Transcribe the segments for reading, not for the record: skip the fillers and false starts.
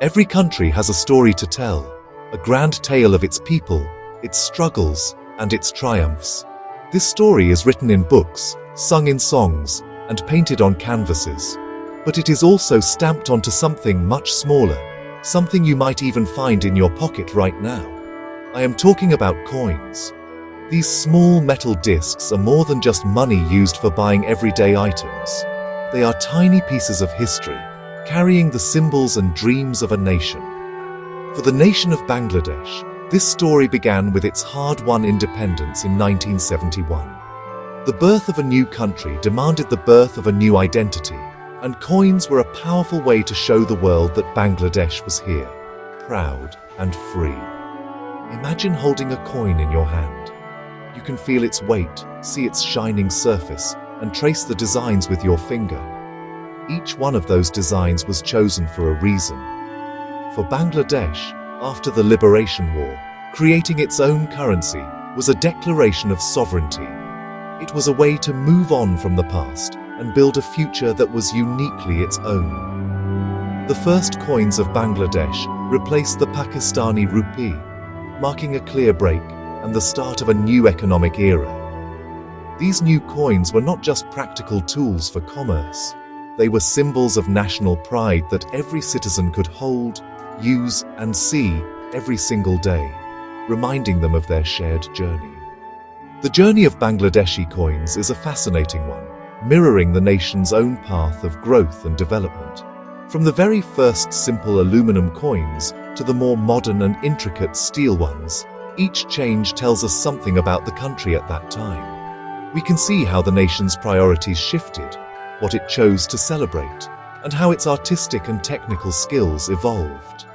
Every country has a story to tell, a grand tale of its people, its struggles, and its triumphs. This story is written in books, sung in songs, and painted on canvases. But it is also stamped onto something much smaller, something you might even find in your pocket right now. I am talking about coins. These small metal discs are more than just money used for buying everyday items. They are tiny pieces of history, carrying the symbols and dreams of a nation. For the nation of Bangladesh, this story began with its hard-won independence in 1971. The birth of a new country demanded the birth of a new identity, and coins were a powerful way to show the world that Bangladesh was here, proud and free. Imagine holding a coin in your hand. You can feel its weight, see its shining surface, and trace the designs with your finger. Each one of those designs was chosen for a reason. For Bangladesh, after the Liberation War, creating its own currency was a declaration of sovereignty. It was a way to move on from the past and build a future that was uniquely its own. The first coins of Bangladesh replaced the Pakistani rupee, marking a clear break and the start of a new economic era. These new coins were not just practical tools for commerce. They were symbols of national pride that every citizen could hold, use, and see every single day, reminding them of their shared journey. The journey of Bangladeshi coins is a fascinating one, mirroring the nation's own path of growth and development. From the very first simple aluminum coins to the more modern and intricate steel ones, each change tells us something about the country at that time. We can see how the nation's priorities shifted, what it chose to celebrate, and how its artistic and technical skills evolved.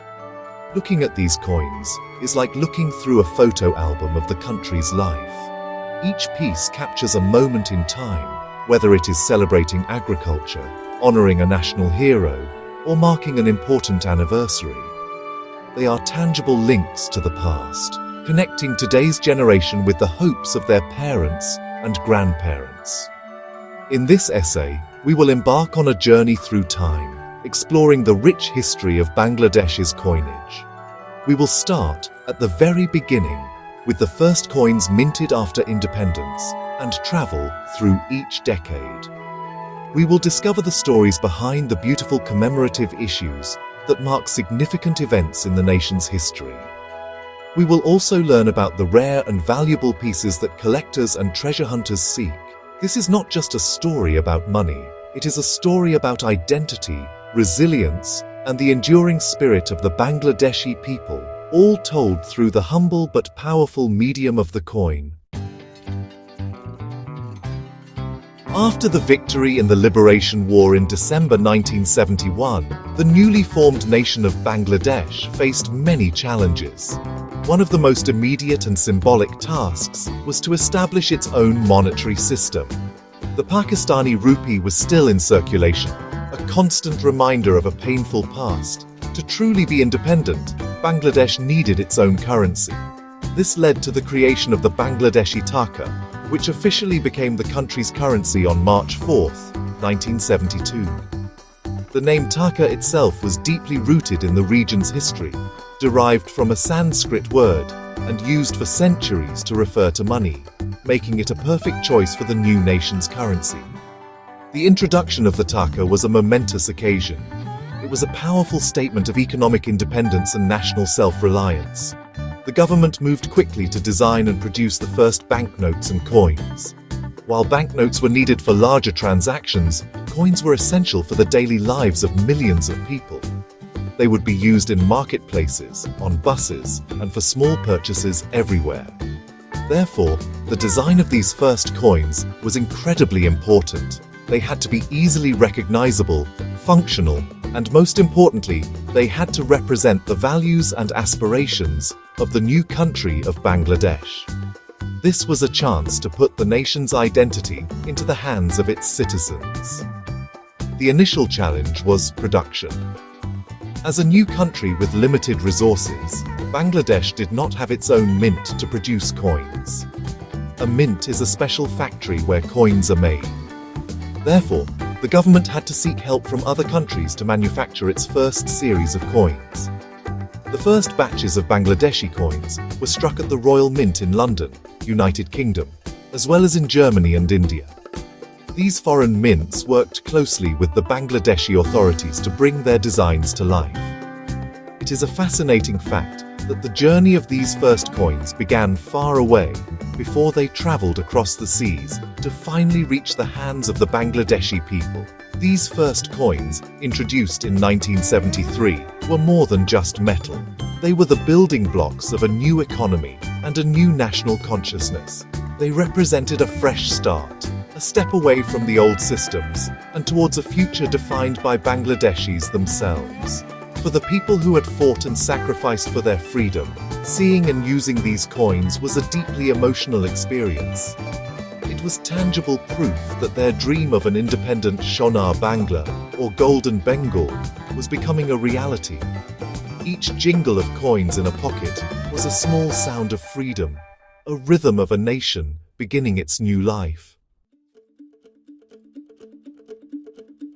Looking at these coins is like looking through a photo album of the country's life. Each piece captures a moment in time, whether it is celebrating agriculture, honoring a national hero, or marking an important anniversary. They are tangible links to the past, connecting today's generation with the hopes of their parents and grandparents. In this essay, we will embark on a journey through time, exploring the rich history of Bangladesh's coinage. We will start at the very beginning, with the first coins minted after independence, and travel through each decade. We will discover the stories behind the beautiful commemorative issues that mark significant events in the nation's history. We will also learn about the rare and valuable pieces that collectors and treasure hunters seek. This is not just a story about money, it is a story about identity, resilience, and the enduring spirit of the Bangladeshi people, all told through the humble but powerful medium of the coin. After the victory in the Liberation War in December 1971, the newly formed nation of Bangladesh faced many challenges. One of the most immediate and symbolic tasks was to establish its own monetary system. The Pakistani rupee was still in circulation, a constant reminder of a painful past. To truly be independent, Bangladesh needed its own currency. This led to the creation of the Bangladeshi taka, which officially became the country's currency on March 4, 1972. The name taka itself was deeply rooted in the region's history, derived from a Sanskrit word and used for centuries to refer to money, making it a perfect choice for the new nation's currency. The introduction of the taka was a momentous occasion. It was a powerful statement of economic independence and national self-reliance. The government moved quickly to design and produce the first banknotes and coins. While banknotes were needed for larger transactions, coins were essential for the daily lives of millions of people. They would be used in marketplaces, on buses, and for small purchases everywhere. Therefore, the design of these first coins was incredibly important. They had to be easily recognizable, functional, and most importantly, they had to represent the values and aspirations of the new country of Bangladesh. This was a chance to put the nation's identity into the hands of its citizens. The initial challenge was production. As a new country with limited resources, Bangladesh did not have its own mint to produce coins. A mint is a special factory where coins are made. Therefore, the government had to seek help from other countries to manufacture its first series of coins. The first batches of Bangladeshi coins were struck at the Royal Mint in London, United Kingdom, as well as in Germany and India. These foreign mints worked closely with the Bangladeshi authorities to bring their designs to life. It is a fascinating fact that the journey of these first coins began far away before they traveled across the seas to finally reach the hands of the Bangladeshi people. These first coins, introduced in 1973, were more than just metal. They were the building blocks of a new economy and a new national consciousness. They represented a fresh start, a step away from the old systems and towards a future defined by Bangladeshis themselves. For the people who had fought and sacrificed for their freedom, seeing and using these coins was a deeply emotional experience. It was tangible proof that their dream of an independent Sonar Bangla, or Golden Bengal, was becoming a reality. Each jingle of coins in a pocket was a small sound of freedom, a rhythm of a nation beginning its new life.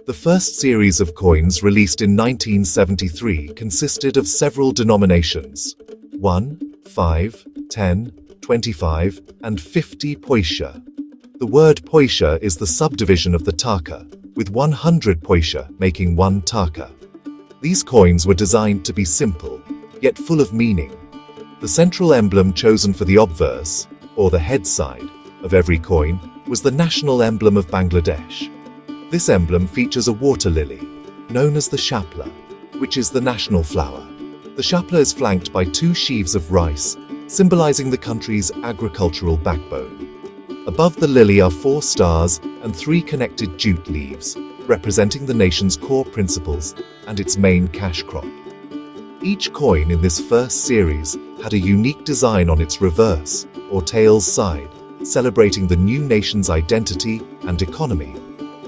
The first series of coins released in 1973 consisted of several denominations: 1, 5, 10, 25, and 50 paisa. The word paisa is the subdivision of the taka, with 100 paisa making 1 taka. These coins were designed to be simple, yet full of meaning. The central emblem chosen for the obverse, or the head side, of every coin was the national emblem of Bangladesh. This emblem features a water lily, known as the shapla, which is the national flower. The shapla is flanked by 2 sheaves of rice, symbolizing the country's agricultural backbone. Above the lily are 4 stars and 3 connected jute leaves, representing the nation's core principles and its main cash crop. Each coin in this first series had a unique design on its reverse, or tails side, celebrating the new nation's identity and economy.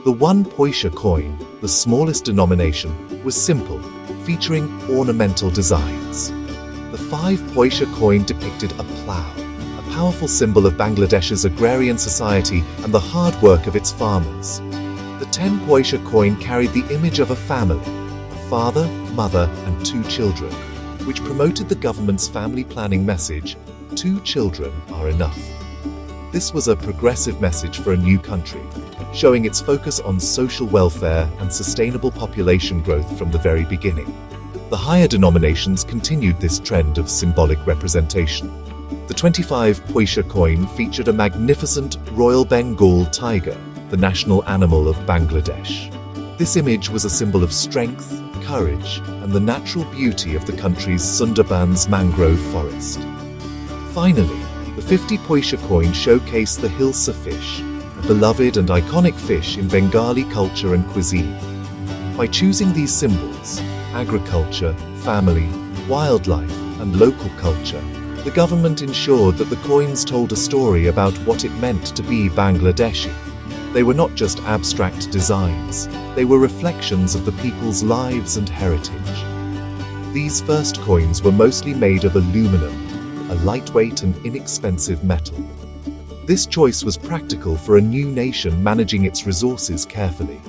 The 1 paisa coin, the smallest denomination, was simple, featuring ornamental designs. The 5 paisa coin depicted a plough, a powerful symbol of Bangladesh's agrarian society and the hard work of its farmers. The 10 paisa coin carried the image of a family, a father, mother, and 2 children, which promoted the government's family planning message, 2 children are enough. This was a progressive message for a new country, showing its focus on social welfare and sustainable population growth from the very beginning. The higher denominations continued this trend of symbolic representation. The 25 paisa coin featured a magnificent Royal Bengal tiger, the national animal of Bangladesh. This image was a symbol of strength, courage, and the natural beauty of the country's Sundarbans mangrove forest. Finally, the 50 paisa coin showcased the hilsa fish, a beloved and iconic fish in Bengali culture and cuisine. By choosing these symbols, agriculture, family, wildlife, and local culture, the government ensured that the coins told a story about what it meant to be Bangladeshi. They were not just abstract designs, they were reflections of the people's lives and heritage. These first coins were mostly made of aluminum, a lightweight and inexpensive metal. This choice was practical for a new nation managing its resources carefully.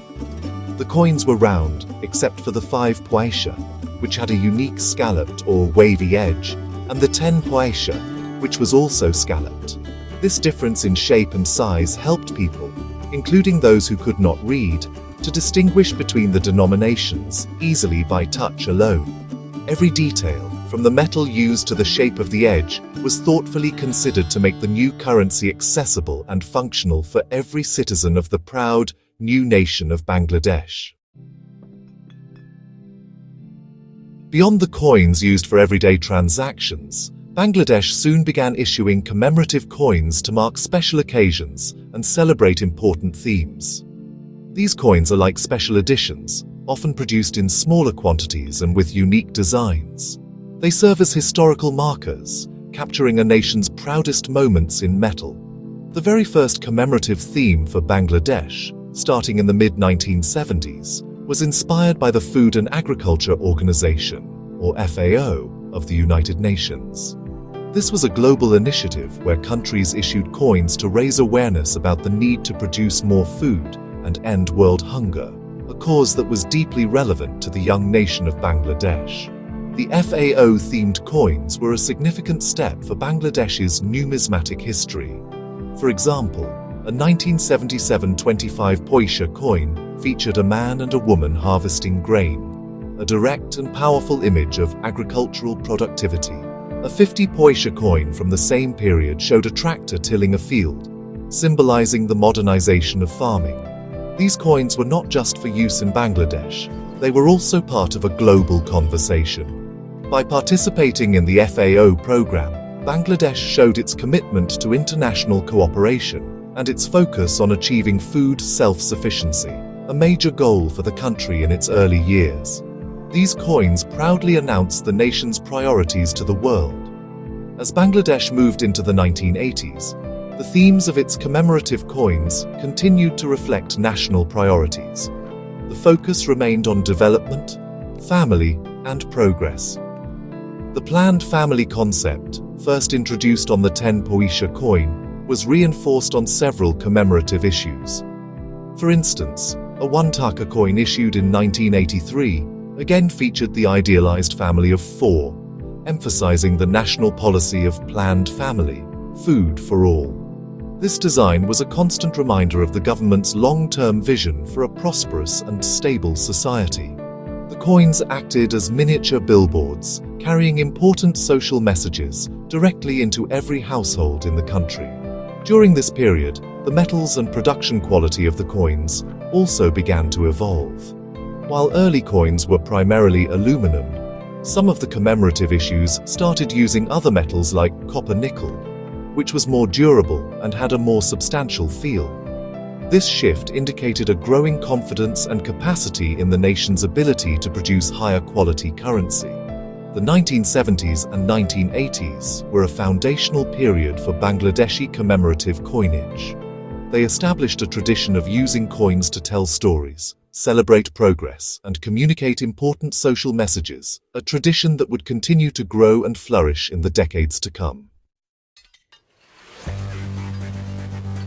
The coins were round, except for the 5 paisa, which had a unique scalloped or wavy edge, and the 10 paisa, which was also scalloped. This difference in shape and size helped people, including those who could not read, to distinguish between the denominations easily by touch alone. Every detail, from the metal used to the shape of the edge, was thoughtfully considered to make the new currency accessible and functional for every citizen of the proud, new nation of Bangladesh. Beyond the coins used for everyday transactions, Bangladesh soon began issuing commemorative coins to mark special occasions and celebrate important themes. These coins are like special editions, often produced in smaller quantities and with unique designs. They serve as historical markers, capturing a nation's proudest moments in metal. The very first commemorative theme for Bangladesh, starting in the mid-1970s, was inspired by the Food and Agriculture Organization, or FAO, of the United Nations. This was a global initiative where countries issued coins to raise awareness about the need to produce more food and end world hunger, a cause that was deeply relevant to the young nation of Bangladesh. The FAO-themed coins were a significant step for Bangladesh's numismatic history. For example, a 1977 25 paisa coin featured a man and a woman harvesting grain, a direct and powerful image of agricultural productivity. A 50 paisa coin from the same period showed a tractor tilling a field, symbolizing the modernization of farming. These coins were not just for use in Bangladesh, they were also part of a global conversation. By participating in the FAO program, Bangladesh showed its commitment to international cooperation and its focus on achieving food self-sufficiency, a major goal for the country in its early years. These coins proudly announced the nation's priorities to the world. As Bangladesh moved into the 1980s, the themes of its commemorative coins continued to reflect national priorities. The focus remained on development, family, and progress. The planned family concept, first introduced on the 10 paisa coin, was reinforced on several commemorative issues. For instance, a 1 taka coin issued in 1983 again featured the idealized family of 4, emphasizing the national policy of planned family, food for all. This design was a constant reminder of the government's long-term vision for a prosperous and stable society. The coins acted as miniature billboards, carrying important social messages directly into every household in the country. During this period, the metals and production quality of the coins also began to evolve. While early coins were primarily aluminum, some of the commemorative issues started using other metals like copper-nickel, which was more durable and had a more substantial feel. This shift indicated a growing confidence and capacity in the nation's ability to produce higher quality currency. The 1970s and 1980s were a foundational period for Bangladeshi commemorative coinage. They established a tradition of using coins to tell stories, celebrate progress, and communicate important social messages, a tradition that would continue to grow and flourish in the decades to come.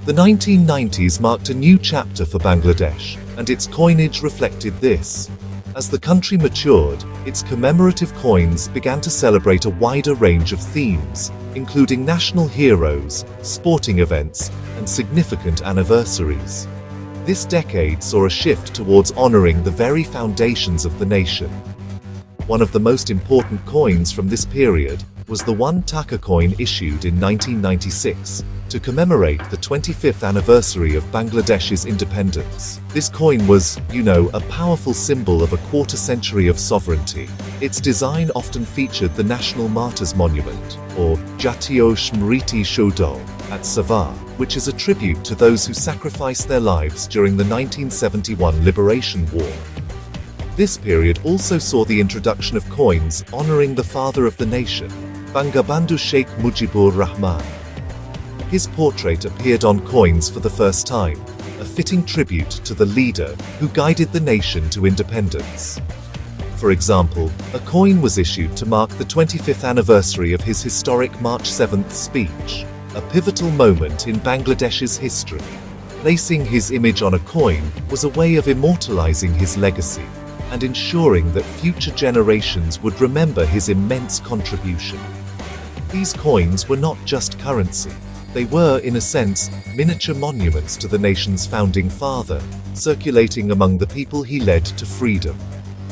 The 1990s marked a new chapter for Bangladesh, and its coinage reflected this. As the country matured, its commemorative coins began to celebrate a wider range of themes, including national heroes, sporting events, and significant anniversaries. This decade saw a shift towards honoring the very foundations of the nation. One of the most important coins from this period was the 1 taka coin issued in 1996 to commemorate the 25th anniversary of Bangladesh's independence. This coin was, a powerful symbol of a quarter-century of sovereignty. Its design often featured the National Martyrs Monument, or Jatiyo Smriti Shodol, at Savar, which is a tribute to those who sacrificed their lives during the 1971 Liberation War. This period also saw the introduction of coins honoring the father of the nation, Bangabandhu Sheikh Mujibur Rahman. His portrait appeared on coins for the first time, a fitting tribute to the leader who guided the nation to independence. For example, a coin was issued to mark the 25th anniversary of his historic March 7th speech, a pivotal moment in Bangladesh's history. Placing his image on a coin was a way of immortalizing his legacy and ensuring that future generations would remember his immense contribution. These coins were not just currency. They were, in a sense, miniature monuments to the nation's founding father, circulating among the people he led to freedom.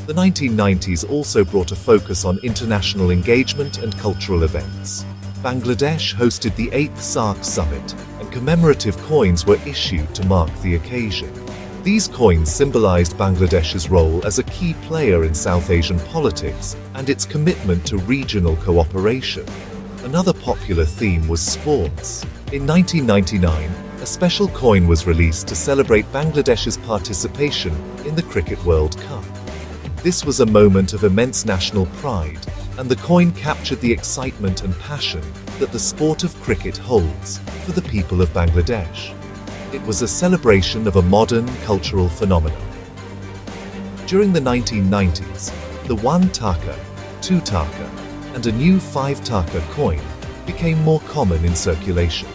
The 1990s also brought a focus on international engagement and cultural events. Bangladesh hosted the 8th SAARC Summit, and commemorative coins were issued to mark the occasion. These coins symbolized Bangladesh's role as a key player in South Asian politics and its commitment to regional cooperation. Another popular theme was sports. In 1999, a special coin was released to celebrate Bangladesh's participation in the Cricket World Cup. This was a moment of immense national pride, and the coin captured the excitement and passion that the sport of cricket holds for the people of Bangladesh. It was a celebration of a modern cultural phenomenon. During the 1990s, the 1 taka, 2 taka, and a new 5 taka coin became more common in circulation.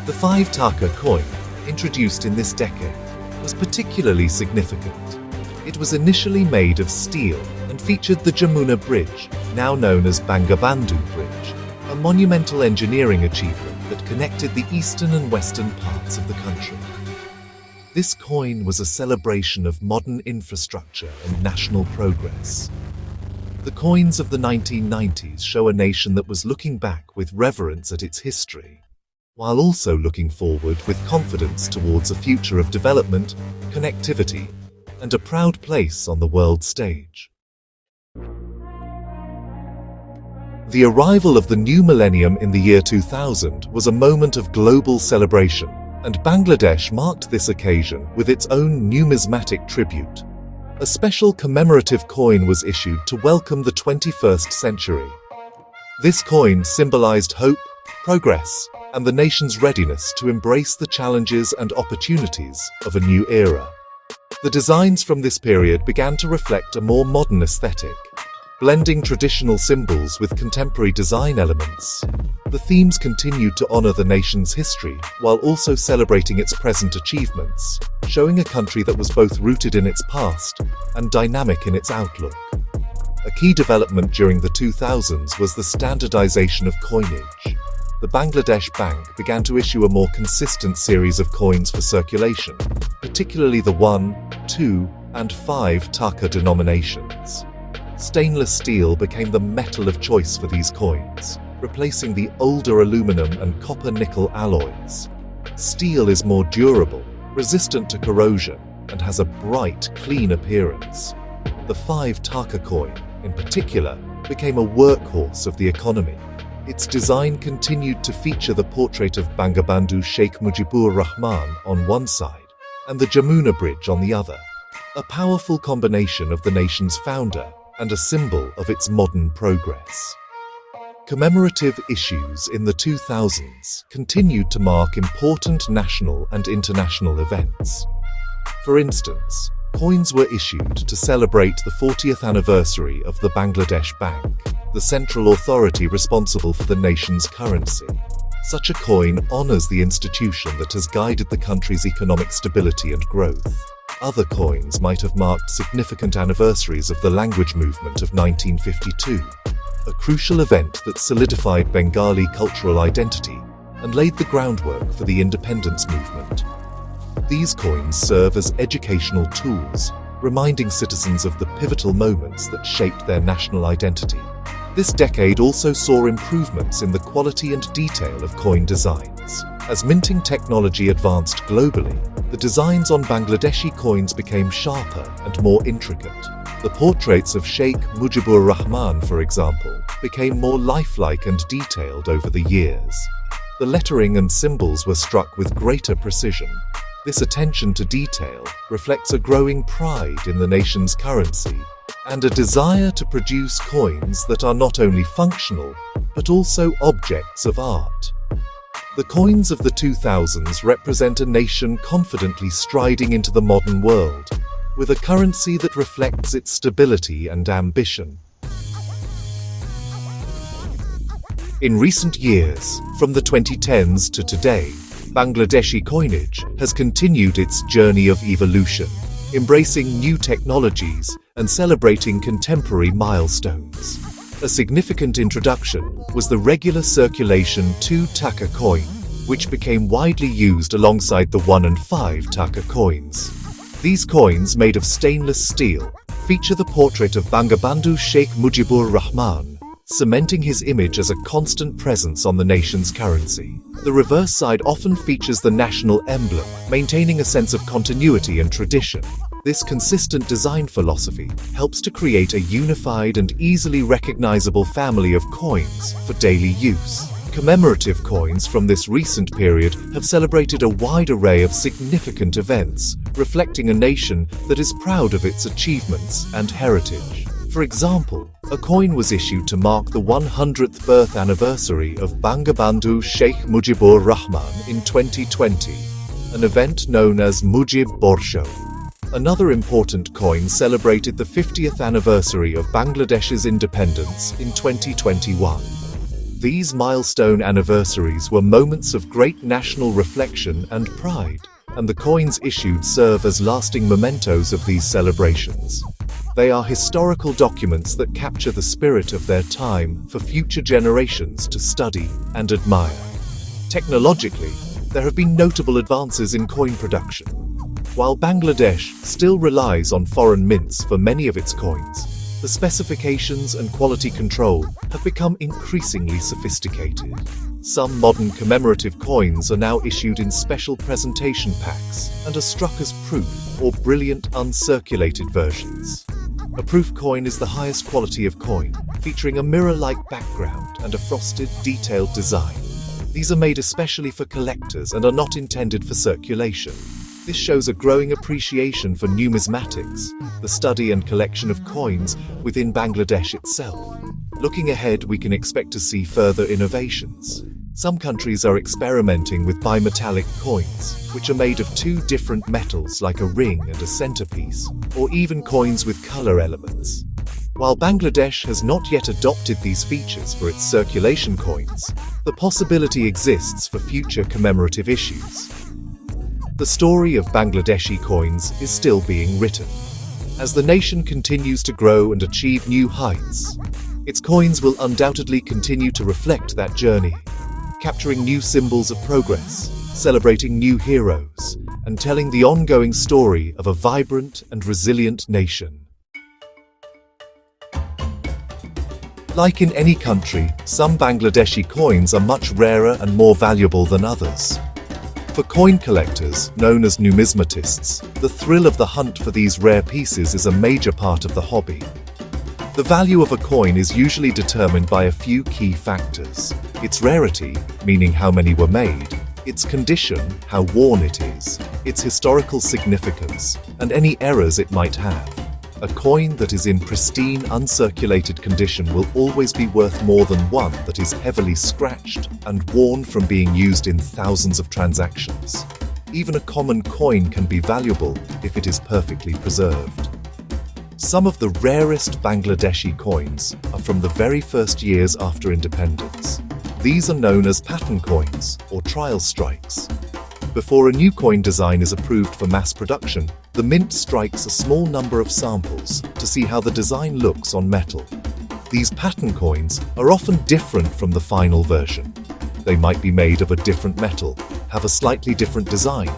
The 5 taka coin, introduced in this decade, was was particularly significant. It was initially made of steel and featured the Jamuna Bridge, now known as Bangabandhu Bridge, a monumental engineering achievement that connected the eastern and western parts of the country. This coin was a celebration of modern infrastructure and national progress. The coins of the 1990s show a nation that was looking back with reverence at its history, while also looking forward with confidence towards a future of development, connectivity, and a proud place on the world stage. The arrival of the new millennium in the year 2000 was a moment of global celebration, and Bangladesh marked this occasion with its own numismatic tribute. A special commemorative coin was issued to welcome the 21st century. This coin symbolized hope, progress, and the nation's readiness to embrace the challenges and opportunities of a new era. The designs from this period began to reflect a more modern aesthetic, blending traditional symbols with contemporary design elements. The themes continued to honor the nation's history while also celebrating its present achievements, showing a country that was both rooted in its past and dynamic in its outlook. A key development during the 2000s was the standardization of coinage. The Bangladesh Bank began to issue a more consistent series of coins for circulation, particularly the 1, 2, and 5 taka denominations. Stainless steel became the metal of choice for these coins, replacing the older aluminum and copper-nickel alloys. Steel is more durable, resistant to corrosion, and has a bright, clean appearance. The 5 taka coin, in particular, became a workhorse of the economy. Its design continued to feature the portrait of Bangabandhu Sheikh Mujibur Rahman on one side and the Jamuna Bridge on the other, a powerful combination of the nation's founder and a symbol of its modern progress. Commemorative issues in the 2000s continued to mark important national and international events. For instance, coins were issued to celebrate the 40th anniversary of the Bangladesh Bank, the central authority responsible for the nation's currency. Such a coin honors the institution that has guided the country's economic stability and growth. Other coins might have marked significant anniversaries of the language movement of 1952, a crucial event that solidified Bengali cultural identity and laid the groundwork for the independence movement. These coins serve as educational tools, reminding citizens of the pivotal moments that shaped their national identity. This decade also saw improvements in the quality and detail of coin designs. As minting technology advanced globally, the designs on Bangladeshi coins became sharper and more intricate. The portraits of Sheikh Mujibur Rahman, for example, became more lifelike and detailed over the years. The lettering and symbols were struck with greater precision. This attention to detail reflects a growing pride in the nation's currency and a desire to produce coins that are not only functional, but also objects of art. The coins of the 2000s represent a nation confidently striding into the modern world, with a currency that reflects its stability and ambition. In recent years, from the 2010s to today, Bangladeshi coinage has continued its journey of evolution, embracing new technologies and celebrating contemporary milestones. A significant introduction was the regular circulation 2 taka coin, which became widely used alongside the 1 and 5 taka coins. These coins, made of stainless steel, feature the portrait of Bangabandhu Sheikh Mujibur Rahman, cementing his image as a constant presence on the nation's currency. The reverse side often features the national emblem, maintaining a sense of continuity and tradition. This consistent design philosophy helps to create a unified and easily recognizable family of coins for daily use. Commemorative coins from this recent period have celebrated a wide array of significant events, reflecting a nation that is proud of its achievements and heritage. For example, a coin was issued to mark the 100th birth anniversary of Bangabandhu Sheikh Mujibur Rahman in 2020, an event known as Mujib Borsho. Another important coin celebrated the 50th anniversary of Bangladesh's independence in 2021. These milestone anniversaries were moments of great national reflection and pride, and the coins issued serve as lasting mementos of these celebrations. They are historical documents that capture the spirit of their time for future generations to study and admire. Technologically, there have been notable advances in coin production. While Bangladesh still relies on foreign mints for many of its coins, the specifications and quality control have become increasingly sophisticated. Some modern commemorative coins are now issued in special presentation packs and are struck as proof or brilliant uncirculated versions. A proof coin is the highest quality of coin, featuring a mirror-like background and a frosted, detailed design. These are made especially for collectors and are not intended for circulation. This shows a growing appreciation for numismatics, the study and collection of coins within Bangladesh itself. Looking ahead, we can expect to see further innovations. Some countries are experimenting with bimetallic coins, which are made of two different metals like a ring and a centerpiece, or even coins with color elements. While Bangladesh has not yet adopted these features for its circulation coins, the possibility exists for future commemorative issues. The story of Bangladeshi coins is still being written. As the nation continues to grow and achieve new heights, its coins will undoubtedly continue to reflect that journey, capturing new symbols of progress, celebrating new heroes, and telling the ongoing story of a vibrant and resilient nation. Like in any country, some Bangladeshi coins are much rarer and more valuable than others. For coin collectors, known as numismatists, the thrill of the hunt for these rare pieces is a major part of the hobby. The value of a coin is usually determined by a few key factors: its rarity, meaning how many were made, its condition, how worn it is, its historical significance, and any errors it might have. A coin that is in pristine, uncirculated condition will always be worth more than one that is heavily scratched and worn from being used in thousands of transactions. Even a common coin can be valuable if it is perfectly preserved. Some of the rarest Bangladeshi coins are from the very first years after independence. These are known as pattern coins or trial strikes. Before a new coin design is approved for mass production, the mint strikes a small number of samples to see how the design looks on metal. These pattern coins are often different from the final version. They might be made of a different metal, have a slightly different design,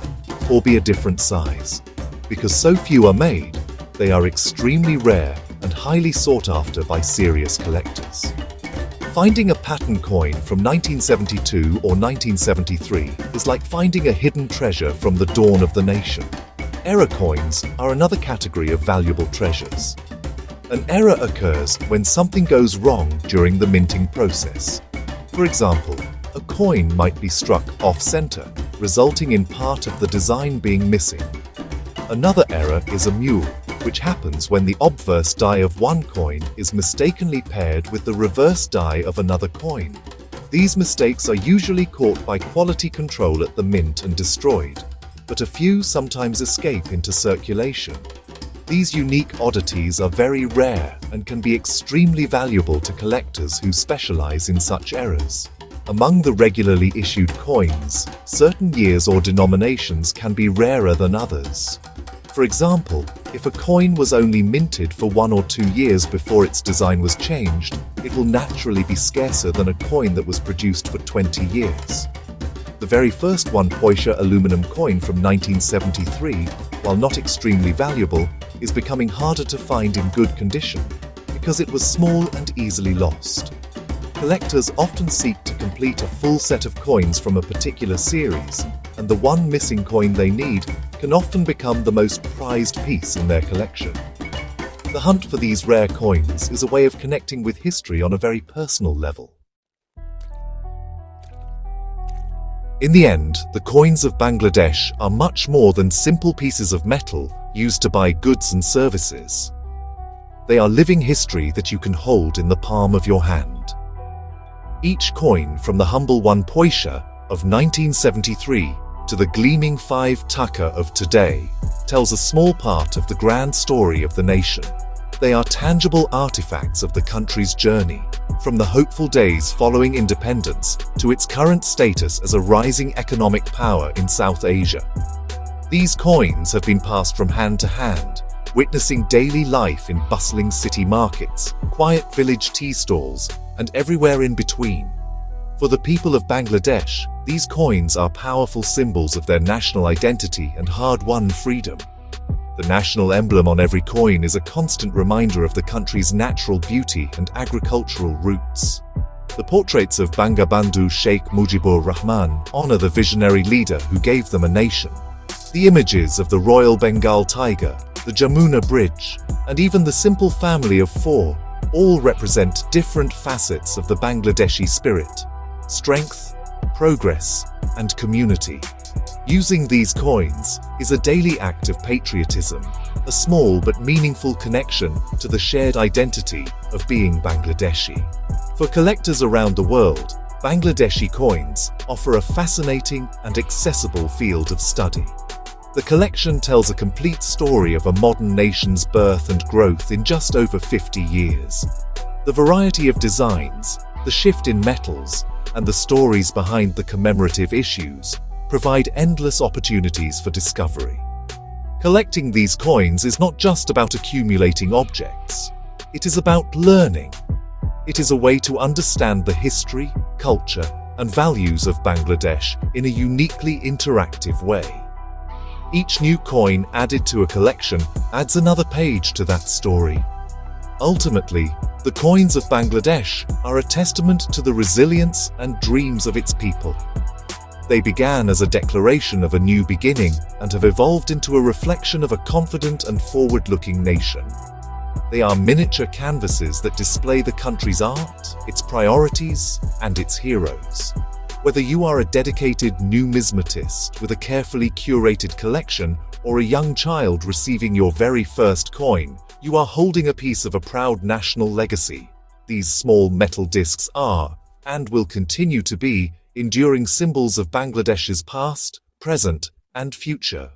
or be a different size. Because so few are made, they are extremely rare and highly sought after by serious collectors. Finding a pattern coin from 1972 or 1973 is like finding a hidden treasure from the dawn of the nation. Error coins are another category of valuable treasures. An error occurs when something goes wrong during the minting process. For example, a coin might be struck off-center, resulting in part of the design being missing. Another error is a mule, which happens when the obverse die of one coin is mistakenly paired with the reverse die of another coin. These mistakes are usually caught by quality control at the mint and destroyed, but a few sometimes escape into circulation. These unique oddities are very rare and can be extremely valuable to collectors who specialize in such errors. Among the regularly issued coins, certain years or denominations can be rarer than others. For example, if a coin was only minted for 1 or 2 years before its design was changed, it will naturally be scarcer than a coin that was produced for 20 years. The very first 1 Paisa aluminum coin from 1973, while not extremely valuable, is becoming harder to find in good condition because it was small and easily lost. Collectors often seek to complete a full set of coins from a particular series, and the one missing coin they need can often become the most prized piece in their collection. The hunt for these rare coins is a way of connecting with history on a very personal level. In the end, the coins of Bangladesh are much more than simple pieces of metal used to buy goods and services. They are living history that you can hold in the palm of your hand. Each coin, from the humble 1 Paisa of 1973 to the gleaming 5 taka of today, tells a small part of the grand story of the nation. They are tangible artifacts of the country's journey, from the hopeful days following independence to its current status as a rising economic power in South Asia. These coins have been passed from hand to hand, witnessing daily life in bustling city markets, quiet village tea stalls, and everywhere in between. For the people of Bangladesh, these coins are powerful symbols of their national identity and hard-won freedom. The national emblem on every coin is a constant reminder of the country's natural beauty and agricultural roots. The portraits of Bangabandhu Sheikh Mujibur Rahman honor the visionary leader who gave them a nation. The images of the Royal Bengal tiger, the Jamuna Bridge, and even the simple family of four all represent different facets of the Bangladeshi spirit: strength, progress, and community. Using these coins is a daily act of patriotism, a small but meaningful connection to the shared identity of being Bangladeshi. For collectors around the world, Bangladeshi coins offer a fascinating and accessible field of study. The collection tells a complete story of a modern nation's birth and growth in just over 50 years. The variety of designs, the shift in metals, and the stories behind the commemorative issues provide endless opportunities for discovery. Collecting these coins is not just about accumulating objects. It is about learning. It is a way to understand the history, culture, and values of Bangladesh in a uniquely interactive way. Each new coin added to a collection adds another page to that story. Ultimately, the coins of Bangladesh are a testament to the resilience and dreams of its people. They began as a declaration of a new beginning and have evolved into a reflection of a confident and forward-looking nation. They are miniature canvases that display the country's art, its priorities, and its heroes. Whether you are a dedicated numismatist with a carefully curated collection or a young child receiving your very first coin, you are holding a piece of a proud national legacy. These small metal discs are, and will continue to be, enduring symbols of Bangladesh's past, present, and future.